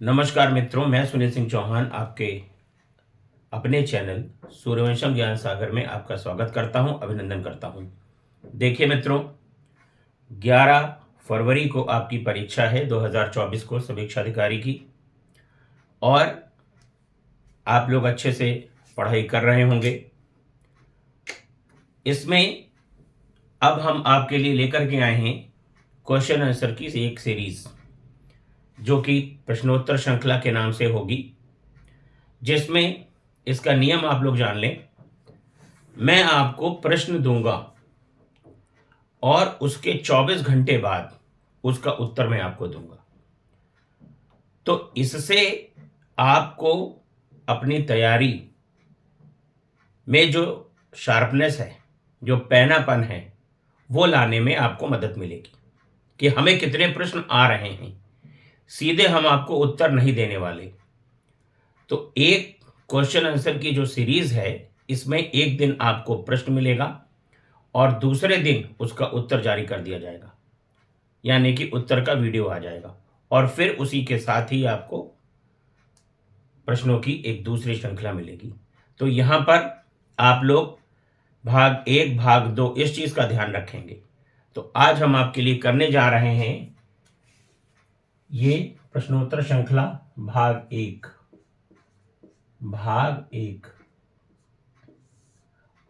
नमस्कार मित्रों, मैं सुनील सिंह चौहान आपके अपने चैनल सूर्यवंशम ज्ञान सागर में आपका स्वागत करता हूं, अभिनंदन करता हूं। देखिए मित्रों, 11 फरवरी को आपकी परीक्षा है 2024 को समीक्षा अधिकारी की, और आप लोग अच्छे से पढ़ाई कर रहे होंगे। इसमें अब हम आपके लिए लेकर के आए हैं क्वेश्चन आंसर की एक सीरीज, जो कि प्रश्नोत्तर श्रृंखला के नाम से होगी, जिसमें इसका नियम आप लोग जान लें। मैं आपको प्रश्न दूंगा और उसके 24 घंटे बाद उसका उत्तर मैं आपको दूंगा। तो इससे आपको अपनी तैयारी में जो शार्पनेस है, जो पैनापन है, वो लाने में आपको मदद मिलेगी कि हमें कितने प्रश्न आ रहे हैं। सीधे हम आपको उत्तर नहीं देने वाले। तो एक क्वेश्चन आंसर की जो सीरीज है, इसमें एक दिन आपको प्रश्न मिलेगा और दूसरे दिन उसका उत्तर जारी कर दिया जाएगा, यानी कि उत्तर का वीडियो आ जाएगा, और फिर उसी के साथ ही आपको प्रश्नों की एक दूसरी श्रृंखला मिलेगी। तो यहां पर आप लोग भाग 1 भाग 2 इस चीज का ध्यान रखेंगे। तो आज हम आपके लिए करने जा रहे हैं ये प्रश्नोत्तर श्रृंखला भाग 1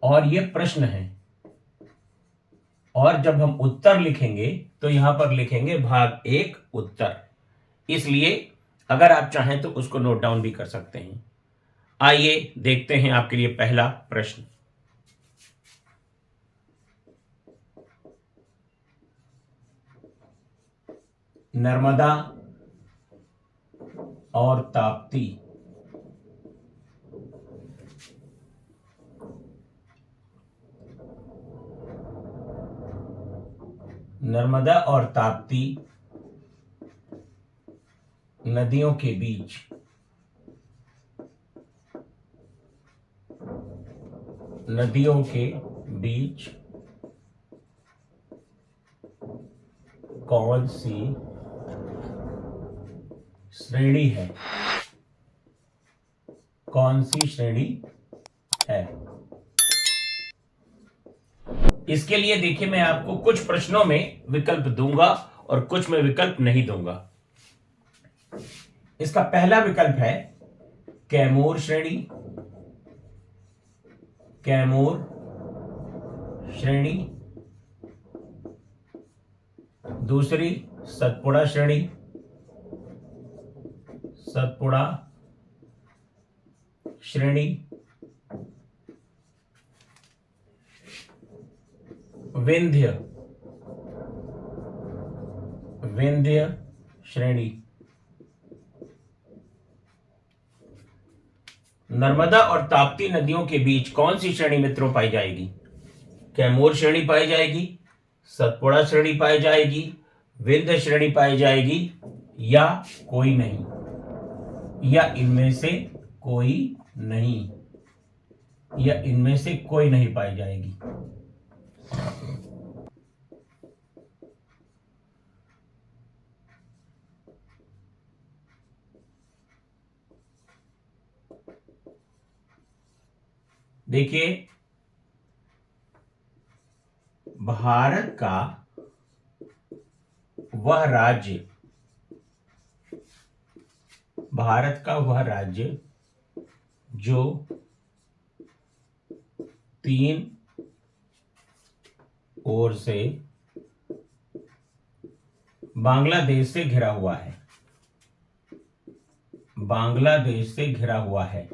और ये प्रश्न है, और जब हम उत्तर लिखेंगे तो यहां पर लिखेंगे भाग 1 उत्तर। इसलिए अगर आप चाहें तो उसको नोट डाउन भी कर सकते हैं। आइए देखते हैं आपके लिए पहला प्रश्न। नर्मदा और ताप्ती नर्मदा और ताप्ती नदियों के बीच कौन सी श्रेणी है? कौन सी श्रेणी है? इसके लिए देखिए, मैं आपको कुछ प्रश्नों में विकल्प दूंगा और कुछ में विकल्प नहीं दूंगा। इसका पहला विकल्प है कैमूर श्रेणी। कैमूर श्रेणी। दूसरी सतपुड़ा श्रेणी। सतपुड़ा श्रेणी। विंध्य श्रेणी। नर्मदा और ताप्ती नदियों के बीच कौन सी श्रेणी मित्रों पाई जाएगी? कैमूर श्रेणी पाई जाएगी, सतपुड़ा श्रेणी पाई जाएगी, विंध्य श्रेणी पाई जाएगी, या कोई नहीं, या इनमें से कोई नहीं पाई जाएगी। देखिए, भारत का वह राज्य जो 3 ओर से बांग्लादेश से घिरा हुआ है। बांग्लादेश से घिरा हुआ है।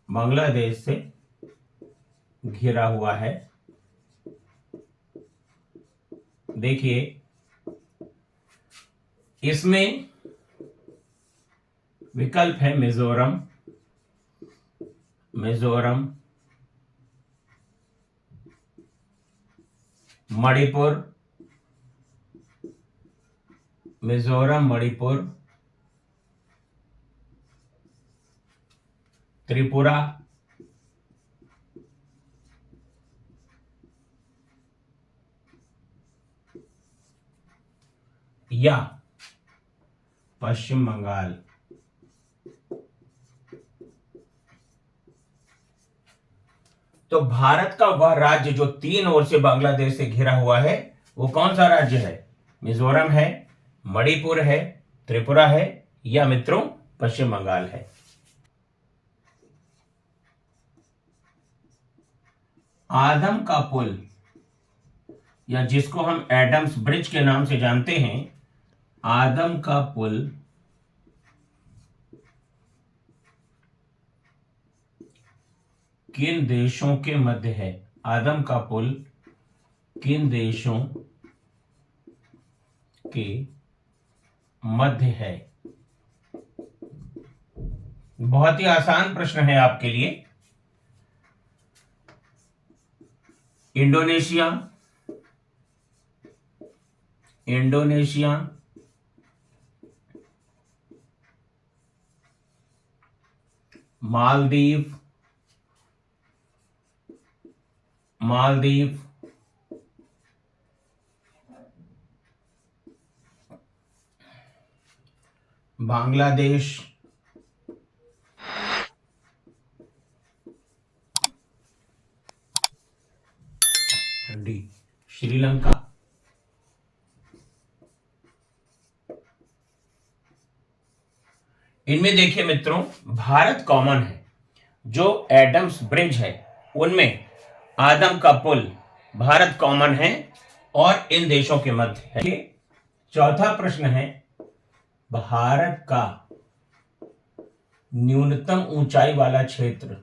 बांग्लादेश से घिरा हुआ है। देखिए, इसमें विकल्प है मिजोरम, मणिपुर, त्रिपुरा, या पश्चिम बंगाल। तो भारत का वह राज्य जो 3 ओर से बांग्लादेश से घिरा हुआ है वो कौन सा राज्य है? मिजोरम है, मणिपुर है, त्रिपुरा है या मित्रों पश्चिम बंगाल है। आदम का पुल या जिसको हम एडम्स ब्रिज के नाम से जानते हैं, आदम का पुल किन देशों के मध्य है? आदम का पुल किन देशों के मध्य है? बहुत ही आसान प्रश्न है आपके लिए। Indonesia, Indonesia, Maldives, Maldives, Bangladesh, D Sri Lanka. इनमें देखिए मित्रों, भारत कॉमन है। जो एडम्स ब्रिज है उनमें आदम का पुल भारत कॉमन है और इन देशों के मध्य है। चौथा प्रश्न है, भारत का न्यूनतम ऊंचाई वाला क्षेत्र,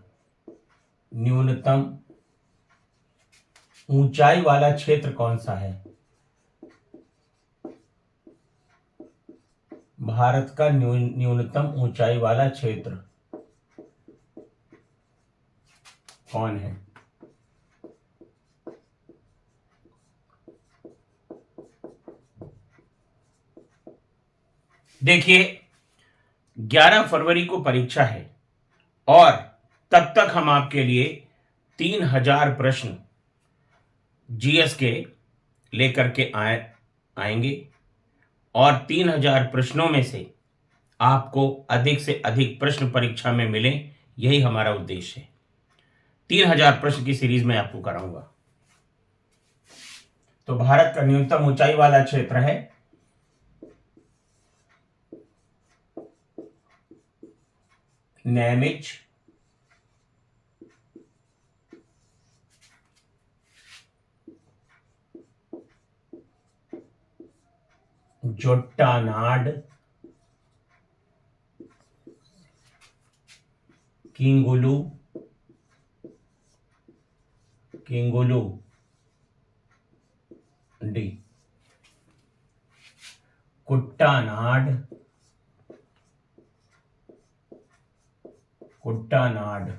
न्यूनतम ऊंचाई वाला क्षेत्र कौन सा है? भारत का न्यूनतम ऊंचाई वाला क्षेत्र कौन है? देखिए 11 फरवरी को परीक्षा है और तब तक हम आपके लिए 3000 प्रश्न जीएस के लेकर के आएंगे और 3000 प्रश्नों में से आपको अधिक से अधिक प्रश्न परीक्षा में मिले, यही हमारा उद्देश्य है। 3000 प्रश्न की सीरीज में आपको कराऊंगा। तो भारत का न्यूनतम ऊंचाई वाला क्षेत्र है नैमिच, जोट्टानाड, किंगुलू, किंगुलू डी कुट्टानाड, कुट्टानाड।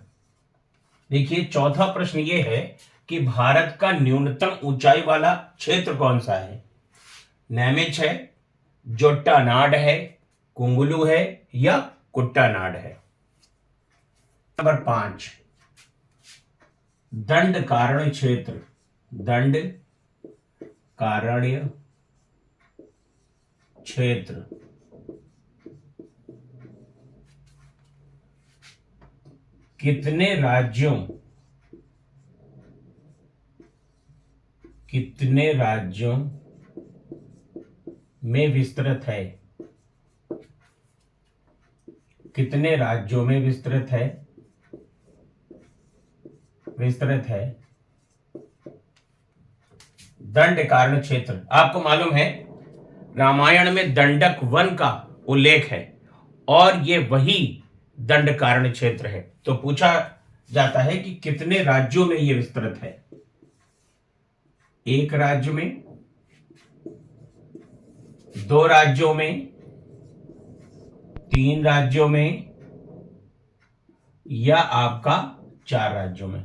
देखिए चौथा प्रश्न ये है कि भारत का न्यूनतम ऊंचाई वाला क्षेत्र कौन सा है? नैमिच है, जोट्टानाड है, कुंगुलू है या कुट्टानाड है। नंबर 5, दंड कारण्य क्षेत्र, दंड कारण्य क्षेत्र कितने राज्यों में विस्तृत है? कितने राज्यों में विस्तृत है? विस्तृत है दंड कारण्य क्षेत्र। आपको मालूम है रामायण में दंडक वन का उल्लेख है और ये वही दंड कारण्य क्षेत्र है। तो पूछा जाता है कि कितने राज्यों में यह विस्तृत है? 1 राज्य में, 2 राज्यों में, 3 राज्यों में या आपका 4 राज्यों में।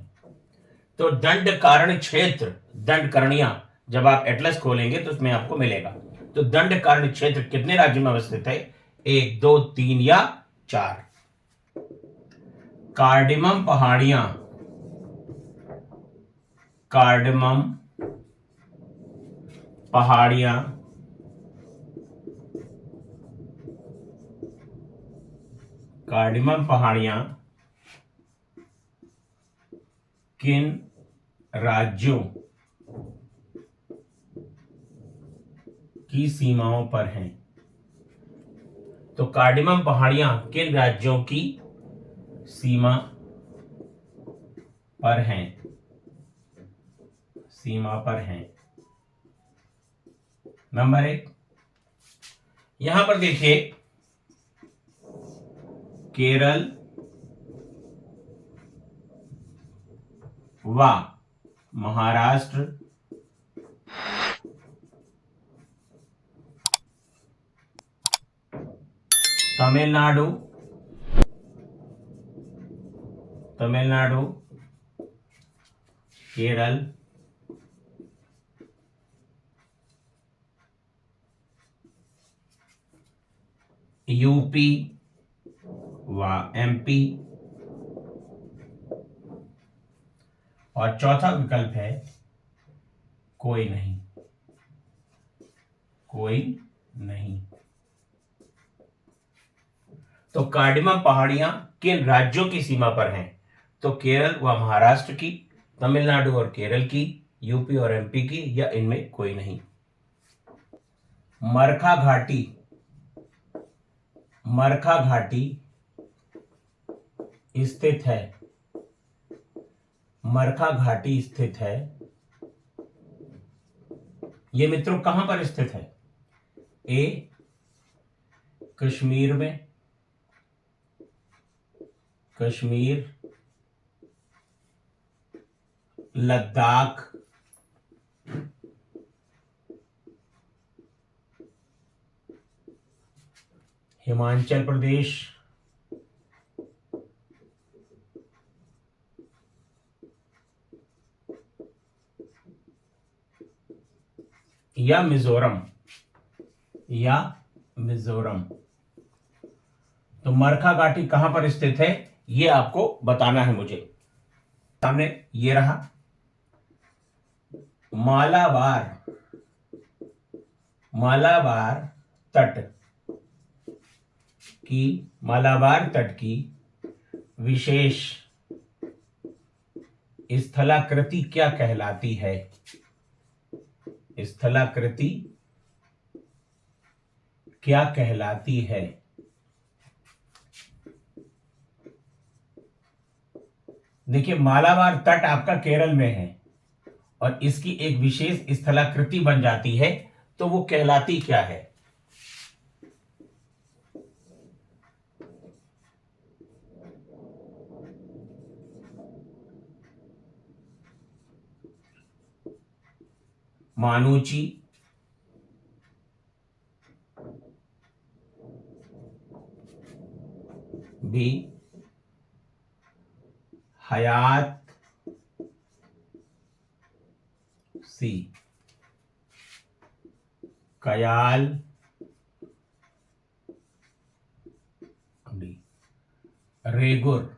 तो दंड कारण क्षेत्र, दंड करणियां जब आप एटलस खोलेंगे तो उसमें आपको मिलेगा। तो दंड कारण क्षेत्र कितने राज्यों में अवस्थित है? 1, 2, 3 या 4। कार्डिमम पहाड़ियां, कार्डिमम पहाड़ियां कार्डिमम पहाड़ियां किन राज्यों की सीमाओं पर हैं? तो कार्डिमम पहाड़ियां किन राज्यों की सीमा पर हैं? सीमा पर हैं। नंबर 1, यहां पर देखिए, केरल व महाराष्ट्र तमिलनाडु केरल यूपी व एमपी, और चौथा विकल्प है कोई नहीं। तो कार्डिमम पहाड़ियां किन राज्यों की सीमा पर हैं? तो केरल व महाराष्ट्र की, तमिलनाडु और केरल की, यूपी और एमपी की, या इनमें कोई नहीं। मरखा घाटी स्थित है। मरखा घाटी स्थित है, ये मित्रों कहां पर स्थित है? ए, कश्मीर में, लद्दाख, हिमाचल प्रदेश, या मिजोरम। तो मरखा घाटी कहां पर स्थित है, ये आपको बताना है मुझे। सामने ये रहा, मालाबार तट की विशेष स्थलाकृति क्या कहलाती है? देखिए, मालाबार तट आपका केरल में है और इसकी एक विशेष स्थलाकृति बन जाती है, तो वो कहलाती क्या है? मानूची, बी, हयात, सी, कयाल, डी, रेगुर।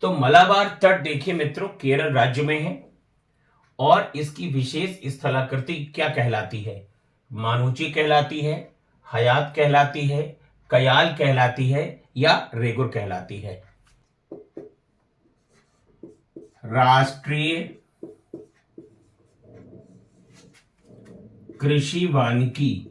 तो मलाबार तट देखिए मित्रों, केरल राज्य में है और इसकी विशेष स्थलाकृति क्या कहलाती है? मानूची कहलाती है, हयात कहलाती है, कयाल कहलाती है, या रेगुर कहलाती है? राष्ट्रीय कृषि वानिकी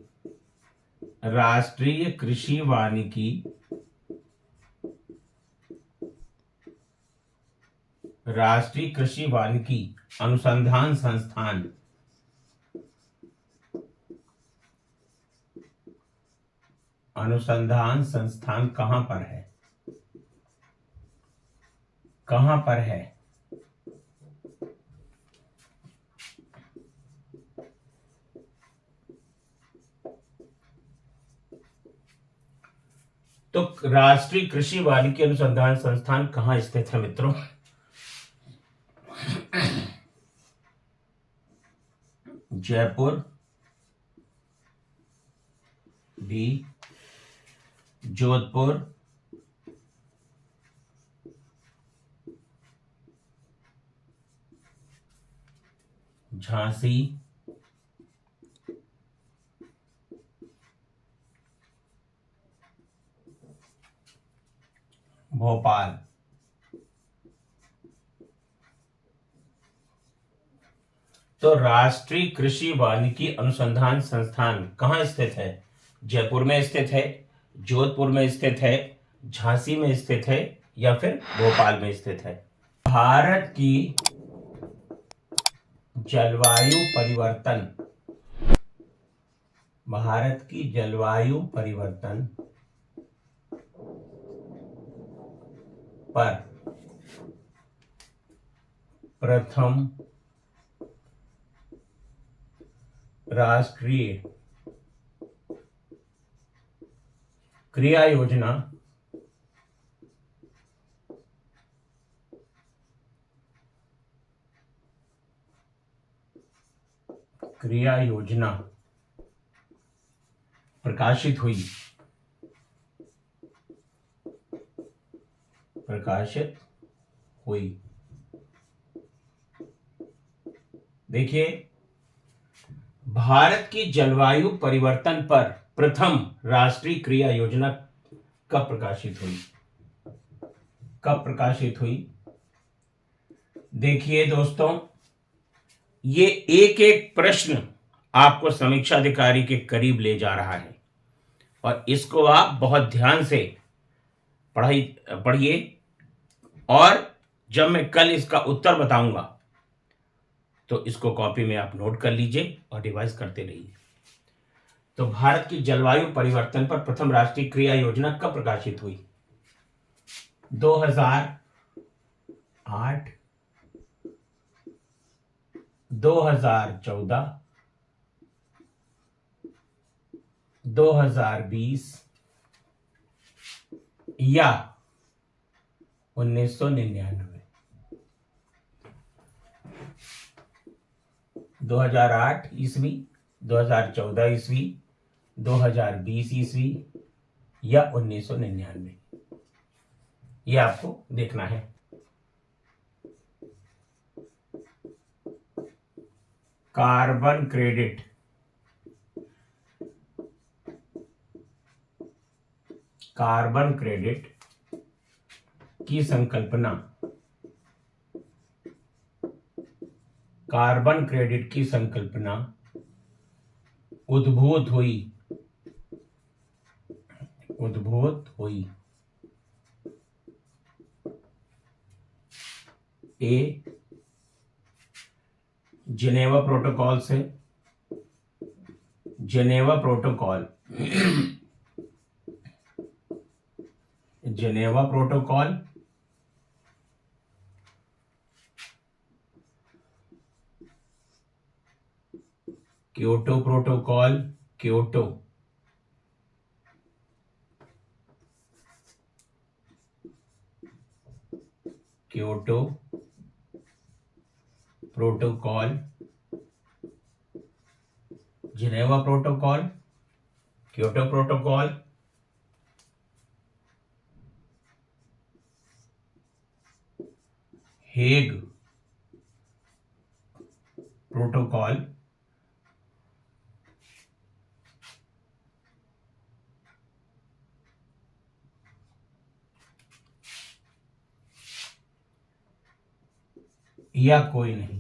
अनुसंधान संस्थान कहां पर है? तो राष्ट्रीय कृषि वानिकी अनुसंधान संस्थान कहां स्थित है मित्रों? जयपुर, बी, जोधपुर, झांसी, तो राष्ट्रीय कृषि वानिकी अनुसंधान संस्थान कहाँ स्थित है? जयपुर में स्थित है, जोधपुर में स्थित है, झांसी में स्थित है या फिर भोपाल में स्थित है? भारत की जलवायु परिवर्तन, भारत की जलवायु परिवर्तन पर प्रथम राष्ट्रीय क्रिया योजना प्रकाशित हुई। देखिए, भारत की जलवायु परिवर्तन पर प्रथम राष्ट्रीय क्रिया योजना कब प्रकाशित हुई? देखिए दोस्तों, ये एक एक प्रश्न आपको समीक्षा अधिकारी के करीब ले जा रहा है और इसको आप बहुत ध्यान से पढ़िए और जब मैं कल इसका उत्तर बताऊंगा तो इसको कॉपी में आप नोट कर लीजिए और रिवाइज करते रहिए। तो भारत की जलवायु परिवर्तन पर प्रथम राष्ट्रीय क्रिया योजना कब प्रकाशित हुई? 2008, 2014, 2020 या 1999। 2008 ईस्वी, 2014 ईस्वी, 2020 ईस्वी या 1999, ये आपको देखना है। कार्बन क्रेडिट की संकल्पना, उद्भूत हुई ए जिनेवा प्रोटोकॉल से, Geneva protocol Kyoto protocol, Kyoto protocol, Geneva protocol, Kyoto protocol, Hague protocol, या कोई नहीं।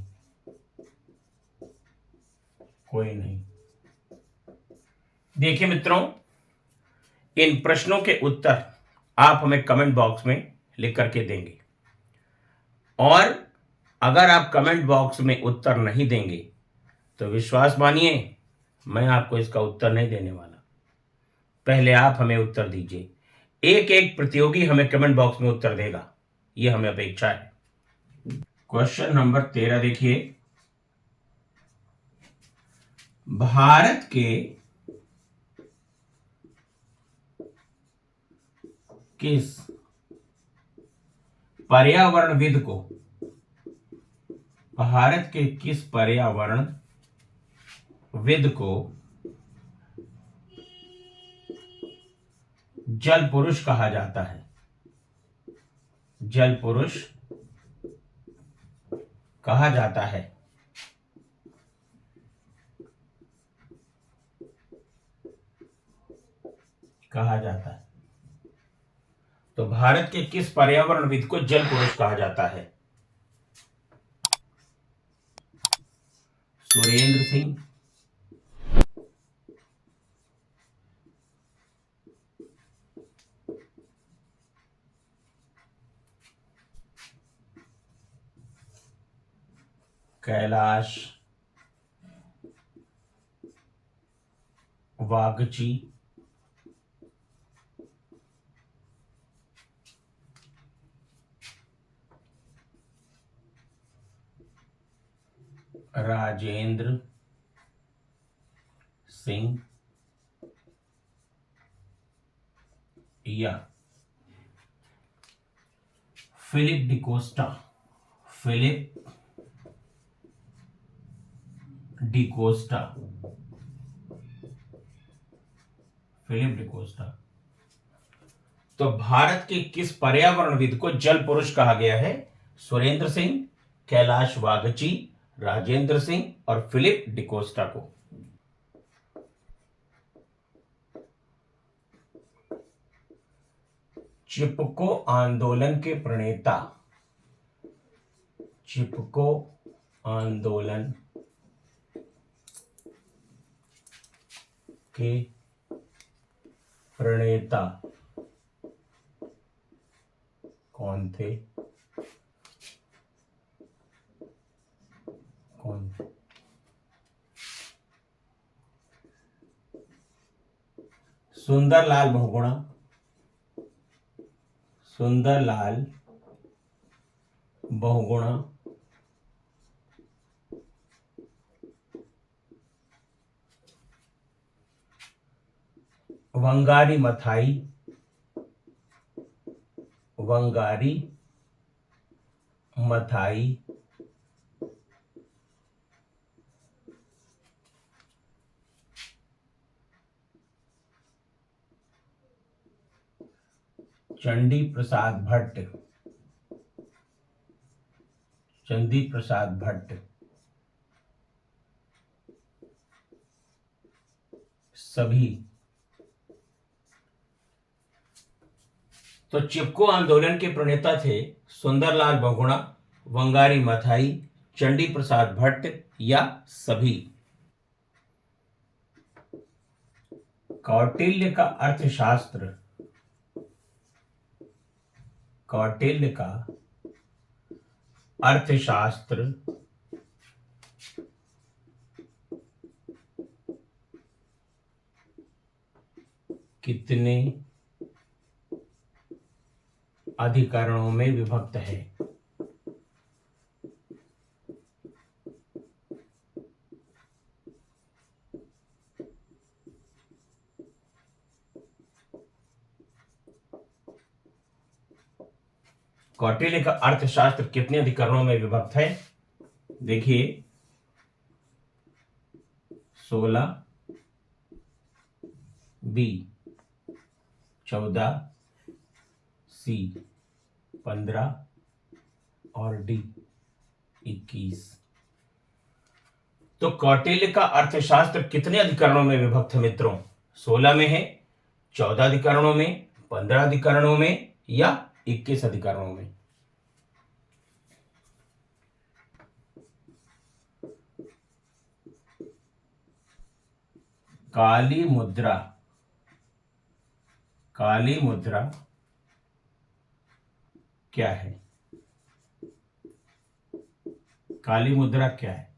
देखिए मित्रों, इन प्रश्नों के उत्तर आप हमें कमेंट बॉक्स में लिख करके देंगे और अगर आप कमेंट बॉक्स में उत्तर नहीं देंगे तो विश्वास मानिए मैं आपको इसका उत्तर नहीं देने वाला। पहले आप हमें उत्तर दीजिए। एक एक प्रतियोगी हमें कमेंट बॉक्स में उत्तर देगा, यह हमें अपेक्षा है। क्वेश्चन नंबर 13 देखिए, भारत के किस पर्यावरणविद को जल पुरुष कहा जाता है? जल पुरुष कहा जाता है। तो भारत के किस पर्यावरणविद को जल पुरुष कहा जाता है? सुरेंद्र सिंह, कैलाश वागची, राजेंद्र सिंह या Philip D'Costa, Philip D'Costa, Philip D'Costa. तो भारत के किस पर्यावरणविद को जल पुरुष कहा गया है? सुरेंद्र सिंह, कैलाश वागची, राजेंद्र सिंह और फिलिप डिकोस्टा को। चिपको आंदोलन के प्रणेता, चिपको आंदोलन के प्रणेता कौन थे? कौन थे? Sundarlal Bahuguna, Sundarlal Bahuguna, Wangari Maathai, Wangari Maathai, Chandi Prasad Bhatt, Chandi Prasad Bhatt, सभी। तो चिपको आंदोलन के प्रणेता थे सुंदरलाल बहुगुणा, वंगारी मथाई, चंडी प्रसाद भट्ट या सभी। कौटिल्य का अर्थशास्त्र, कौटिल्य का अर्थशास्त्र कितने अधिकरणों में विभक्त है? कौटिल्य का अर्थशास्त्र कितने अधिकरणों में विभक्त है? देखिए, 16, बी 14, सी 15 और डी 21। तो कौटिल्य का अर्थशास्त्र कितने अधिकरणों में विभक्त है मित्रों? 16 में है, 14 अधिकरणों में, 15 अधिकरणों में या 21 अधिकरणों में? काली मुद्रा, काली मुद्रा क्या है? काली मुद्रा क्या है?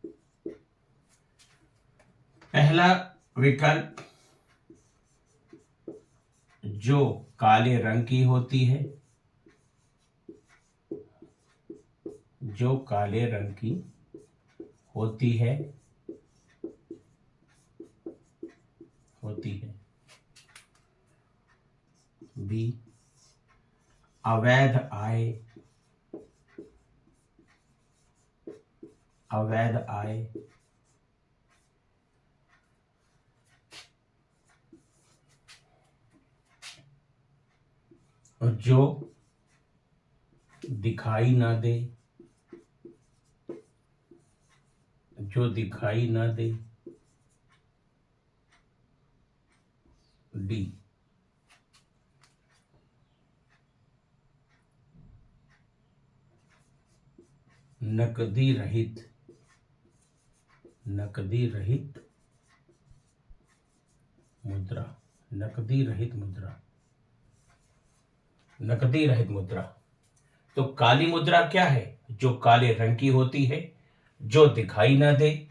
पहला विकल्प, जो काले रंग की होती है, जो काले रंग की होती है, बी अवैध आय, अवैध आय, और जो दिखाई ना दे, जो दिखाई ना दे, डी नकदी रहित, नकदी रहित मुद्रा, नकदी रहित मुद्रा, नकदी रहित मुद्रा। तो काली मुद्रा क्या है? जो काले रंग की होती है, जो दिखाई ना दे,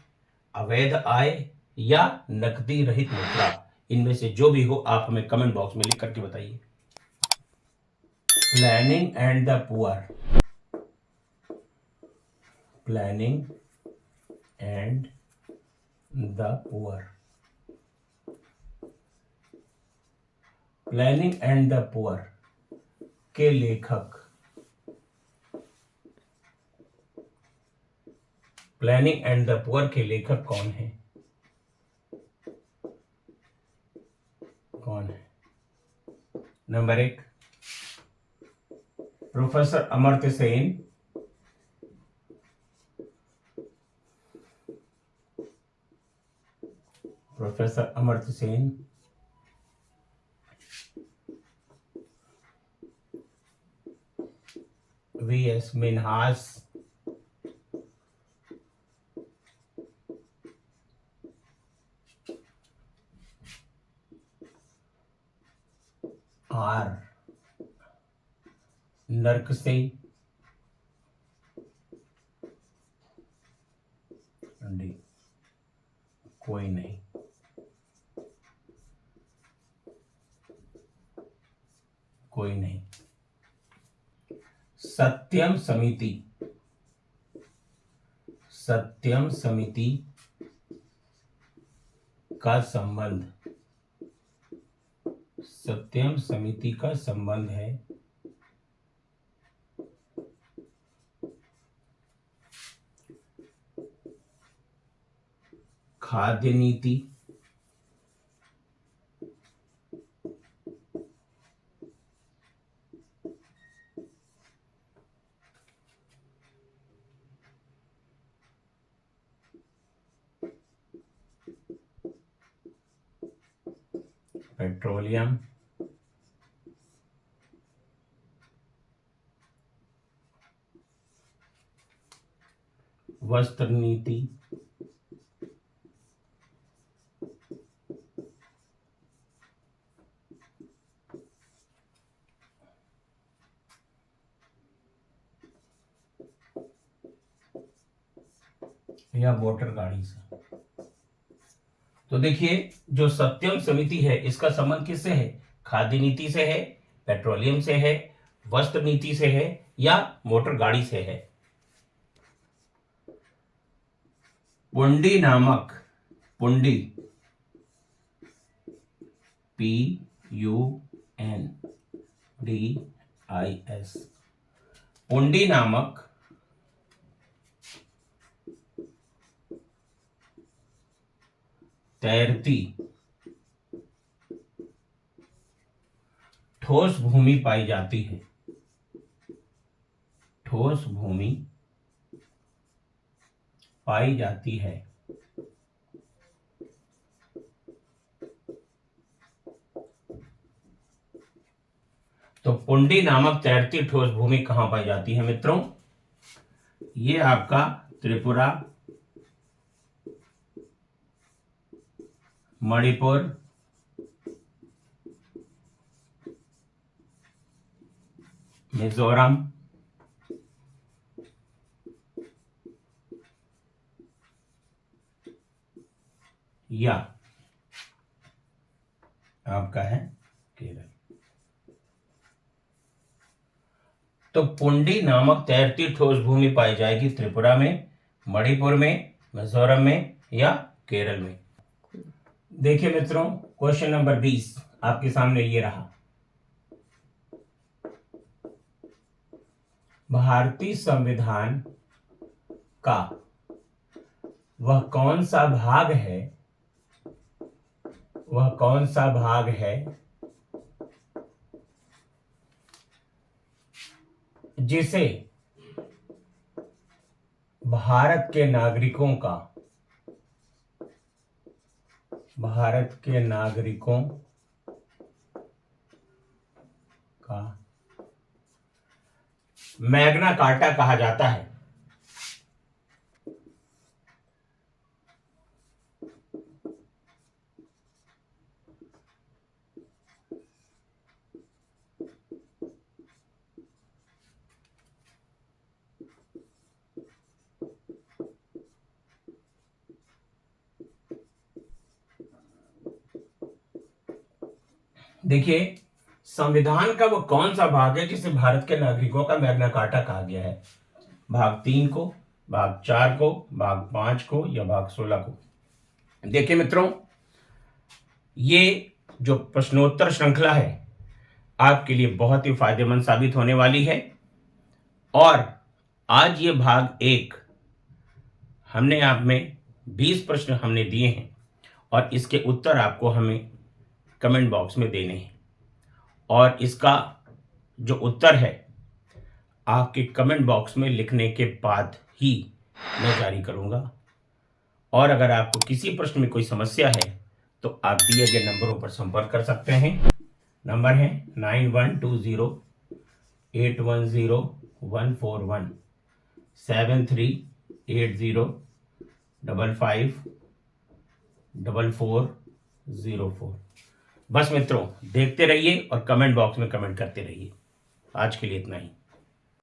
अवैध आय या नकदी रहित मुद्रा। इनमें से जो भी हो आप हमें कमेंट बॉक्स में लिख करके बताइए। Planning and the poor, planning and the poor, planning and the poor के लेखक, प्लानिंग एंड द पुअर के लेखक कौन है? कौन है? Number 1 professor Amartya Sen, professor Amartya Sen, V S. Minhas, R Nurkse, D कोई नहीं। कोई नहीं। सत्यम समिति, सत्यम समिति का संबंध, सत्यम समिति का संबंध है खाद्य नीति, पेट्रोलियम, वस्त्र नीति, या वोटर गाड़ी से। तो देखिए जो सत्यम समिति है इसका संबंध किससे है? खाद्य नीति से है, पेट्रोलियम से है, वस्त्र नीति से है या मोटर गाड़ी से है। पुंडी नामक, पुंडी, PUNDIS, पुंडी नामक तैरती ठोस भूमि पाई जाती है, ठोस भूमि पाई जाती है। तो पुंडी नामक तैरती ठोस भूमि कहां पाई जाती है मित्रों? ये आपका त्रिपुरा, मणिपुर, मिजोरम, या आपका है केरल। तो पुंडी नामक तैरती ठोस भूमि पाई जाएगी त्रिपुरा में, मणिपुर में, मिजोरम में या केरल में। देखिए मित्रों क्वेश्चन नंबर 20 आपके सामने ये रहा। भारतीय संविधान का वह कौन सा भाग है, वह कौन सा भाग है जिसे भारत के नागरिकों का, भारत के नागरिकों का मैग्ना कार्टा कहा जाता है? देखिए, संविधान का वो कौन सा भाग है जिसे भारत के नागरिकों का मैग्ना कार्टा कहा गया है? भाग 3 को, भाग 4 को, भाग 5 को या भाग 16 को? देखिए मित्रों, ये जो प्रश्नोत्तर श्रृंखला है आपके लिए बहुत ही फायदेमंद साबित होने वाली है। और आज ये भाग 1 हमने आप में 20 प्रश्न हमने दिए हैं और इसके उत्तर आपको हमें कमेंट बॉक्स में देने हैं। और इसका जो उत्तर है आपके कमेंट बॉक्स में लिखने के बाद ही मैं जारी करूंगा। और अगर आपको किसी प्रश्न में कोई समस्या है तो आप दिए गए नंबरों पर संपर्क कर सकते हैं। नंबर है 9120810141 7380554404। बस मित्रों, देखते रहिए और कमेंट बॉक्स में कमेंट करते रहिए। आज के लिए इतना ही।